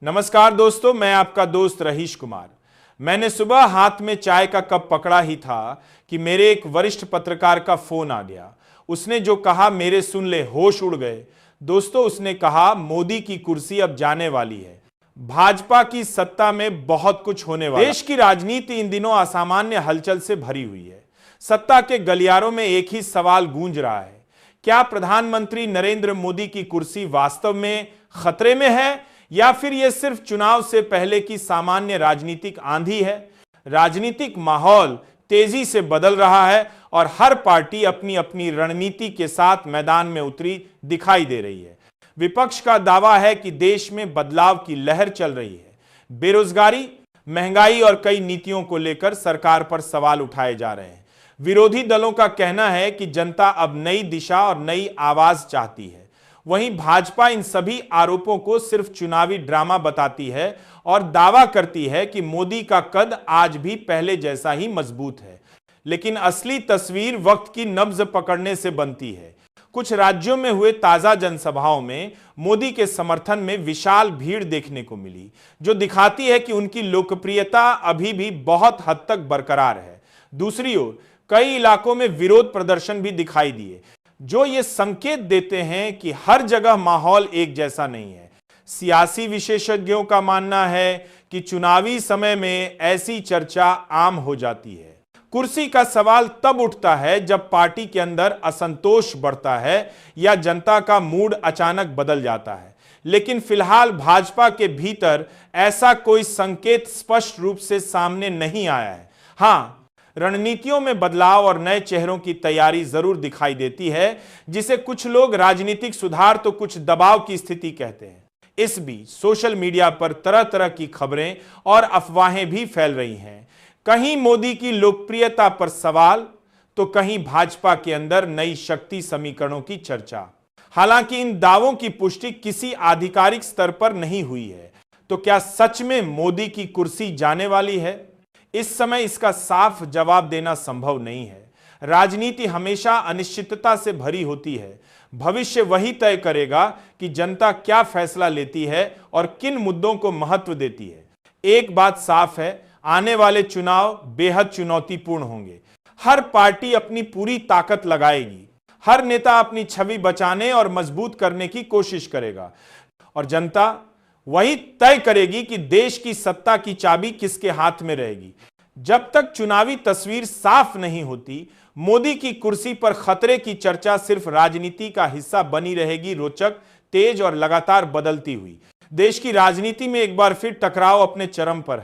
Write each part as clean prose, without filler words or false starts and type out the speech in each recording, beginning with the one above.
नमस्कार दोस्तों, मैं आपका दोस्त रहीश कुमार। मैंने सुबह हाथ में चाय का कप पकड़ा ही था कि मेरे एक वरिष्ठ पत्रकार का फोन आ गया। उसने जो कहा मेरे सुन ले होश उड़ गए। दोस्तों, उसने कहा मोदी की कुर्सी अब जाने वाली है, भाजपा की सत्ता में बहुत कुछ होने वाला। देश की राजनीति इन दिनों असामान्य हलचल से भरी हुई है। सत्ता के गलियारों में एक ही सवाल गूंज रहा है, क्या प्रधानमंत्री नरेंद्र मोदी की कुर्सी वास्तव में खतरे में है या फिर यह सिर्फ चुनाव से पहले की सामान्य राजनीतिक आंधी है। राजनीतिक माहौल तेजी से बदल रहा है और हर पार्टी अपनी अपनी रणनीति के साथ मैदान में उतरी दिखाई दे रही है। विपक्ष का दावा है कि देश में बदलाव की लहर चल रही है। बेरोजगारी, महंगाई और कई नीतियों को लेकर सरकार पर सवाल उठाए जा रहे हैं। विरोधी दलों का कहना है कि जनता अब नई दिशा और नई आवाज चाहती है। वहीं भाजपा इन सभी आरोपों को सिर्फ चुनावी ड्रामा बताती है और दावा करती है कि मोदी का कद आज भी पहले जैसा ही मजबूत है। लेकिन असली तस्वीर वक्त की नब्ज पकड़ने से बनती है। कुछ राज्यों में हुए ताजा जनसभाओं में मोदी के समर्थन में विशाल भीड़ देखने को मिली, जो दिखाती है कि उनकी लोकप्रियता अभी भी बहुत हद तक बरकरार है। दूसरी ओर कई इलाकों में विरोध प्रदर्शन भी दिखाई दिए, जो ये संकेत देते हैं कि हर जगह माहौल एक जैसा नहीं है। सियासी विशेषज्ञों का मानना है कि चुनावी समय में ऐसी चर्चा आम हो जाती है। कुर्सी का सवाल तब उठता है जब पार्टी के अंदर असंतोष बढ़ता है या जनता का मूड अचानक बदल जाता है। लेकिन फिलहाल भाजपा के भीतर ऐसा कोई संकेत स्पष्ट रूप से सामने नहीं आया है। हाँ, रणनीतियों में बदलाव और नए चेहरों की तैयारी जरूर दिखाई देती है, जिसे कुछ लोग राजनीतिक सुधार तो कुछ दबाव की स्थिति कहते हैं। इस बीच सोशल मीडिया पर तरह तरह की खबरें और अफवाहें भी फैल रही हैं। कहीं मोदी की लोकप्रियता पर सवाल, तो कहीं भाजपा के अंदर नई शक्ति समीकरणों की चर्चा। हालांकि इन दावों की पुष्टि किसी आधिकारिक स्तर पर नहीं हुई है। तो क्या सच में मोदी की कुर्सी जाने वाली है? इस समय इसका साफ जवाब देना संभव नहीं है। राजनीति हमेशा अनिश्चितता से भरी होती है। भविष्य वही तय करेगा कि जनता क्या फैसला लेती है और किन मुद्दों को महत्व देती है। एक बात साफ है, आने वाले चुनाव बेहद चुनौतीपूर्ण होंगे। हर पार्टी अपनी पूरी ताकत लगाएगी, हर नेता अपनी छवि बचाने और मजबूत करने की कोशिश करेगा और जनता वही तय करेगी कि देश की सत्ता की चाबी किसके हाथ में रहेगी। जब तक चुनावी तस्वीर साफ नहीं होती, मोदी की कुर्सी पर खतरे की चर्चा सिर्फ राजनीति का हिस्सा बनी रहेगी, रोचक, तेज और लगातार बदलती हुई। देश की राजनीति में एक बार फिर टकराव अपने चरम पर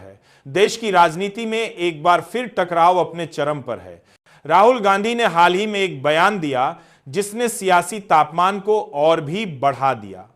है। राहुल गांधी ने हाल ही में एक बयान दिया जिसने सियासी तापमान को और भी बढ़ा दिया।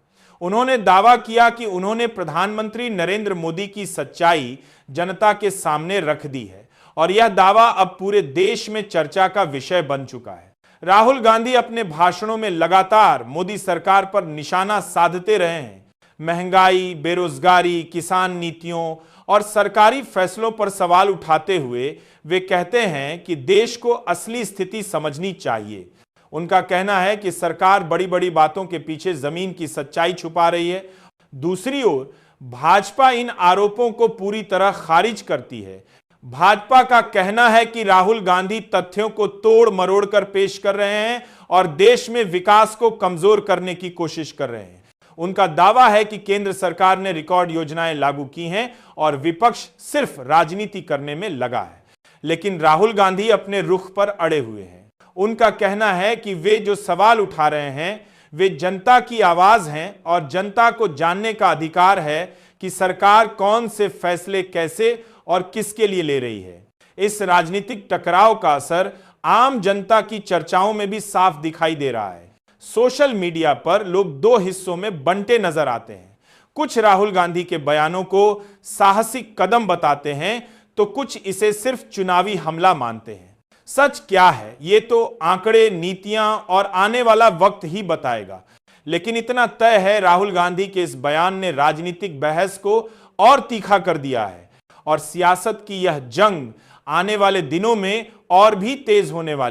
उन्होंने दावा किया कि उन्होंने प्रधानमंत्री नरेंद्र मोदी की सच्चाई जनता के सामने रख दी है और यह दावा अब पूरे देश में चर्चा का विषय बन चुका है। राहुल गांधी अपने भाषणों में लगातार मोदी सरकार पर निशाना साधते रहे हैं। महंगाई, बेरोजगारी, किसान नीतियों और सरकारी फैसलों पर सवाल उठाते हुए वे कहते हैं कि देश को असली स्थिति समझनी चाहिए। उनका कहना है कि सरकार बड़ी बड़ी बातों के पीछे जमीन की सच्चाई छुपा रही है। दूसरी ओर भाजपा इन आरोपों को पूरी तरह खारिज करती है। भाजपा का कहना है कि राहुल गांधी तथ्यों को तोड़ मरोड़ कर पेश कर रहे हैं और देश में विकास को कमजोर करने की कोशिश कर रहे हैं। उनका दावा है कि केंद्र सरकार ने रिकॉर्ड योजनाएं लागू की हैं और विपक्ष सिर्फ राजनीति करने में लगा है। लेकिन राहुल गांधी अपने रुख पर अड़े हुए हैं। उनका कहना है कि वे जो सवाल उठा रहे हैं वे जनता की आवाज हैं और जनता को जानने का अधिकार है कि सरकार कौन से फैसले कैसे और किसके लिए ले रही है। इस राजनीतिक टकराव का असर आम जनता की चर्चाओं में भी साफ दिखाई दे रहा है। सोशल मीडिया पर लोग दो हिस्सों में बंटे नजर आते हैं। कुछ राहुल गांधी के बयानों को साहसिक कदम बताते हैं तो कुछ इसे सिर्फ चुनावी हमला मानते हैं। सच क्या है ये तो आंकड़े, नीतियां और आने वाला वक्त ही बताएगा। लेकिन इतना तय है, राहुल गांधी के इस बयान ने राजनीतिक बहस को और तीखा कर दिया है और सियासत की यह जंग आने वाले दिनों में और भी तेज होने वाली